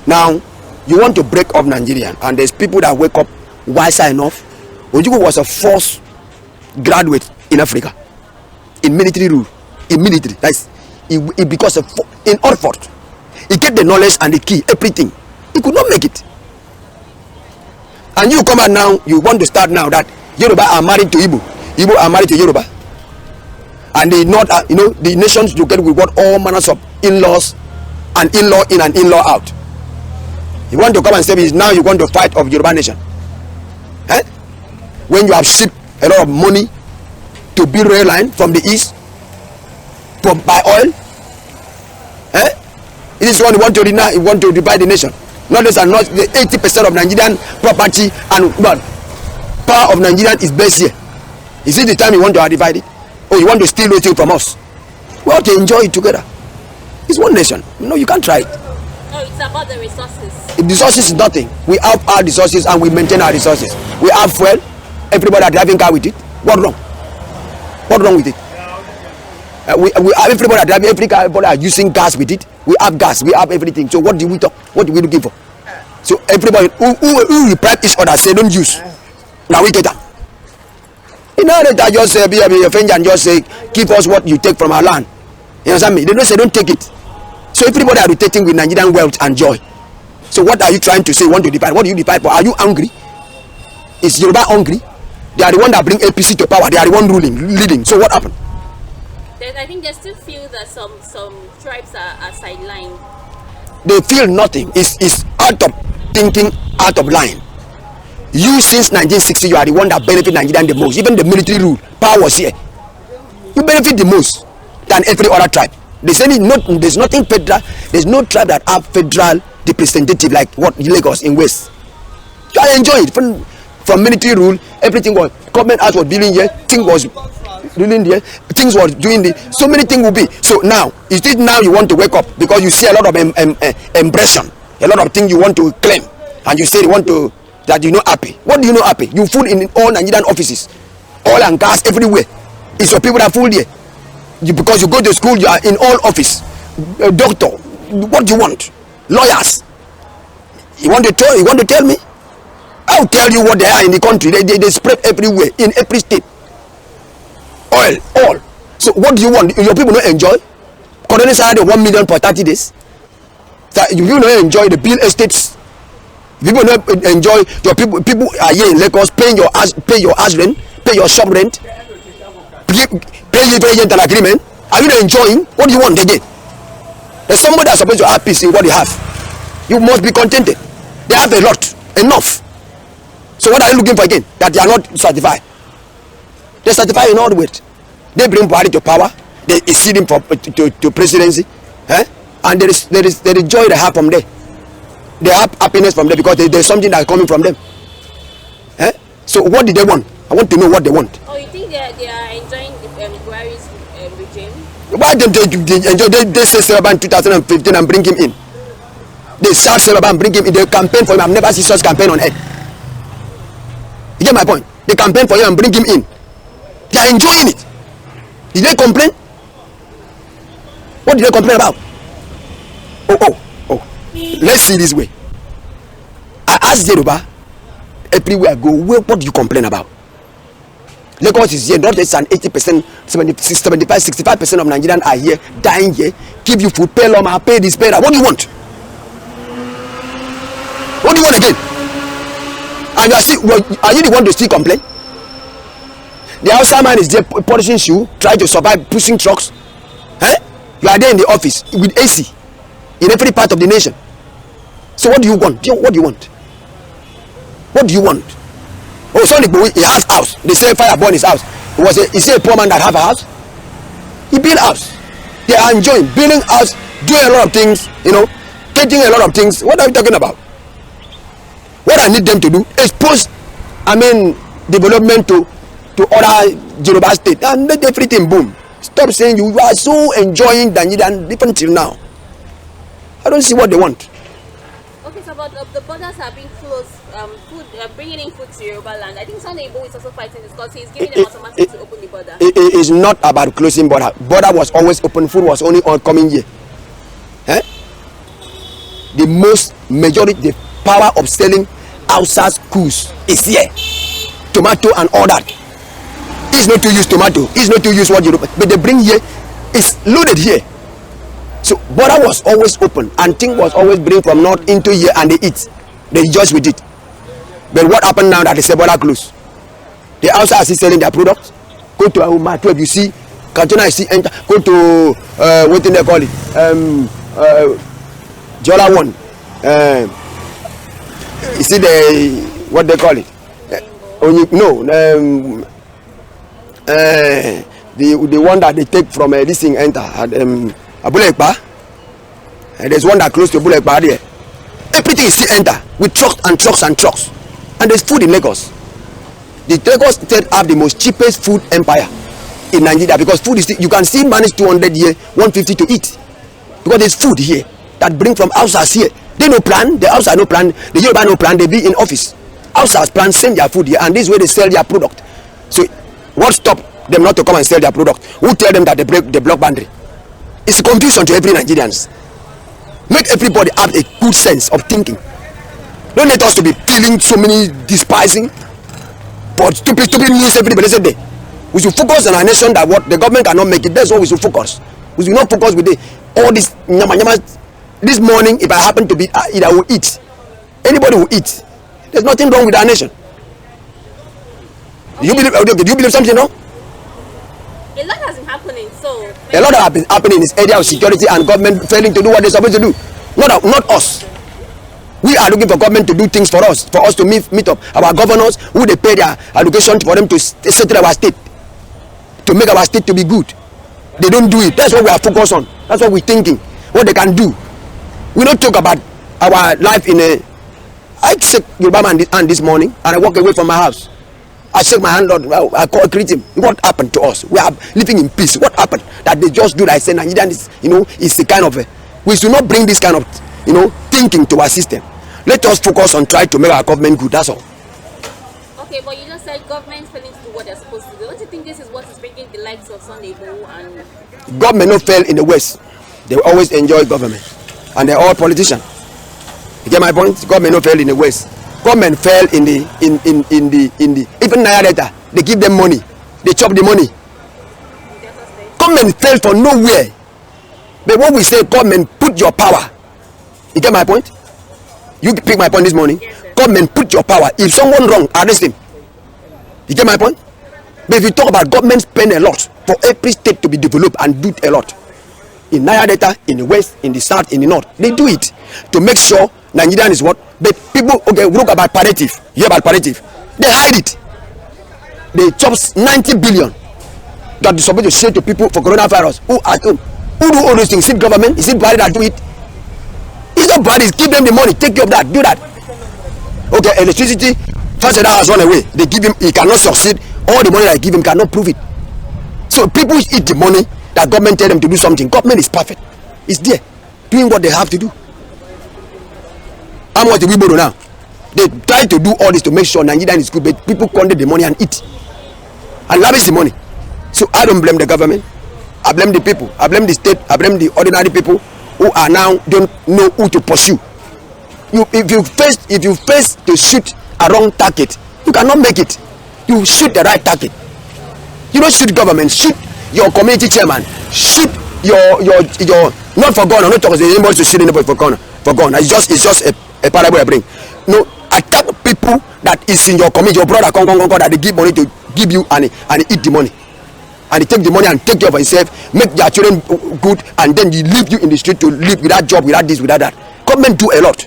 Now, you want to break up Nigeria, and there's people that wake up wiser enough. Ojukwu was a first graduate in Africa in military rule. In military, that's it because of in Oxford. He get the knowledge and the key, everything. He could not make it. And you come out now, you want to start now that Yoruba are married to Igbo. Igbo are married to Yoruba. And they not, the nations you get, we got all manners of in-laws and in-law in and in-law out. You want to come and say this now, you want to fight of Yoruba nation. Eh? When you have shipped a lot of money to build rail line from the east by oil. Eh? It is what you want to deny, you want to divide the nation. Not less than not the 80% of Nigerian property and power of Nigerian is based here. Is it the time you want to divide it? Or you want to steal everything from us? We want to enjoy it together. It's one nation. No, you can't try it. No, it's about the resources. The resources is nothing. We have our resources and we maintain our resources. We have fuel. Everybody are driving car with it. What wrong? What wrong with it? We have everybody are driving every car. Everybody are using gas with it. We have gas. We have everything. So what do we talk? What do we looking for? So everybody who reprieve each other say don't use. Now we get that. You know that just say be a friend and just say give us what you take from our land. You understand me? They don't say don't take it. So everybody are rotating with Nigerian wealth and joy. So what are you trying to say? Want to divide? What do you divide for? Are you angry? Is Yoruba hungry? They are the one that bring APC to power. They are the one leading. So what happened? I think they still feel that some tribes are sidelined. They feel nothing. It's out of thinking, out of line. You since 1960, you are the one that benefit Nigerian the most. Even the military rule, power was here. You benefit the most than every other tribe. They say there's nothing federal. There's no tribe that have federal representative like what Lagos in West. You are enjoying it from military rule. Everything was government house was building here. Thing was ruling there. Things was doing the so many things will be. So now is it now you want to wake up because you see a lot of impression, a lot of things you want to claim, and you say you want to that you know happy. What do you know happy? You fool in all Nigerian offices, oil and gas everywhere. It's your people that fool there. Because you go to school, you are in all office. A doctor, what do you want? Lawyers. You want to tell me? I'll tell you what they are in the country. They spread everywhere in every state. Oil, all. So what do you want? Your people don't enjoy. Colonel salary 1 million for 30 days. You people don't enjoy the bill estates. People don't enjoy your people. People are here in Lagos paying your house rent, pay your shop rent, pay an agreement. Are you not enjoying? What do you want again? There's somebody that's supposed to have peace in what you have. You must be contented. They have a lot, enough. So what are you looking for again? That they are not certified. They certify in all ways. They bring Buhari to power. They exceed him to presidency. Eh? And there is joy they have from there. They have happiness from there because there's something that is coming from them. Eh? So what did they want? I want to know what they want. Oh, you think they are enjoying Buhari's regime? Why don't they enjoy? They say Selaba in 2015 and bring him in. They shout Selaba and bring him in. They campaign for him. I've never seen such campaign on earth. You get my point? They campaign for him and bring him in. They are enjoying it. Did they complain? What did they complain about? Oh. Let's see this way. I ask Yoruba everywhere I go, what do you complain about? Lagos is here, not less than 80%, 75, 65% of Nigerians are here, dying here. Give you food, pay Loma, pay this, pay that. What do you want? What do you want again? And are you the one to still complain? The outside man is there polishing shoe, trying to survive, pushing trucks. Eh? You are there in the office with AC in every part of the nation. So what do you want? What do you want? What do you want? Oh, Sunday Igboho, he has house. They say fire burn his house. Is he a poor man that have a house? He build house. They are enjoying building house, doing a lot of things, taking a lot of things. What are you talking about? What I need them to do is push, development to other Yoruba state and let everything boom. Stop saying you are so enjoying Nigerian different till now. I don't see what they want. Okay, so about the borders are being closed, bringing in food to Yoruba land. I think Sunday Igboho is also fighting this because he's giving them automatic to open the border. It is not about closing border. Border was always open. Food was only coming here. Eh? the most majority, the power of selling outside schools is here. Tomato and all that. It's not to use tomato. It's not to use what you do. But they bring here, it's loaded here. So border was always open and thing was always bring from north into here and they eat. They rejoice with it. But what happened now that they say border closed? The outside are still selling their products. Go to Ahuma 12, you see Cantona, you see enter. Go to what do they call it? Jola one. You see the what they call it? The one that they take from this thing enter at Abulekba. There's one that close to Abulekba there. Everything is still enter with trucks and trucks and trucks. And there's food in Lagos. The Lagos state have the most cheapest food empire in Nigeria because food is still, you can still manage 200 here, 150 to eat. Because there's food here that bring from outside here. They no plan, the outside no plan, the Yoruba no plan, they be in office. Outside plan, send their food here and this is where they sell their product. So what stop them not to come and sell their product? Who tell them that they break the block boundary? It's confusion to every Nigerians. Make everybody have a good sense of thinking. Don't let us to be feeling so many despising but stupid news every blessed day. We should focus on our nation that what the government cannot make it. That's what we should focus. We should not focus with all this nyama. This morning, if I happen to be eat, I will eat. Anybody will eat. There's nothing wrong with our nation. Okay. Do you believe something, no? A lot has been happening, so a lot has been happening in this area of security and government failing to do what they're supposed to do. Not us. We are looking for government to do things for us to meet up our governors who they pay their allocation for them to settle our state, to make our state to be good. They don't do it. That's what we are focused on. That's what we're thinking. What they can do. We don't talk about our life in a. I shake Yoruba man this morning and I walk away from my house. I shake my hand, Lord. I greet him. What happened to us? We are living in peace. What happened? That they just do that. I say Nigerian is, is a kind of we should not bring this kind of, thinking to our system. Let us focus on trying to make our government good. That's all. Okay, but you just said government failing to do what they're supposed to do. Don't you think this is what is bringing the likes of Sunday Igboho and government not fail in the West? They always enjoy government, and they're all politicians. You get my point? Government not fail in the West. Government fell in the even Naija. They give them money. They chop the money. Government fell for nowhere. But what we say, government put your power. You get my point? You pick my point this morning. Yes, government put your power. If someone wrong, arrest him. You get my point? But if you talk about government spend a lot for every state to be developed and do a lot. In Naija, in the West, in the South, in the North, they do it to make sure Nigerian is what. But people look about palliative. You hear about palliative? They hide it. They chop 90 billion that is supposed to share to people for coronavirus. Who at home? Who do all those things? Is it government? Is it body that do it? It's not bodies. Give them the money. Take care of that. Do that. Okay, electricity. First that has run away. They give him. He cannot succeed. All the money that I give him cannot prove it. So people eat the money that government tell them to do something. Government is perfect. It's there, doing what they have to do. How much do we borrow now? They try to do all this to make sure Nigerian is good, but people squander the money and eat and lavish the money. So I don't blame the government. I blame the people. I blame the state. I blame the ordinary people who are now don't know who to pursue. If you face to shoot a wrong target, you cannot make it. You shoot the right target. You don't shoot government. Shoot your community chairman. Shoot your not for gun. I'm not talking anybody to shoot anybody for gun. It's just a parable I bring. No, attack people that is in your community. Your brother come that they give money to give you and eat the money. And they take the money and take care of himself, make their children good, and then they leave you in the street to live without job, without this, without that. Government do a lot.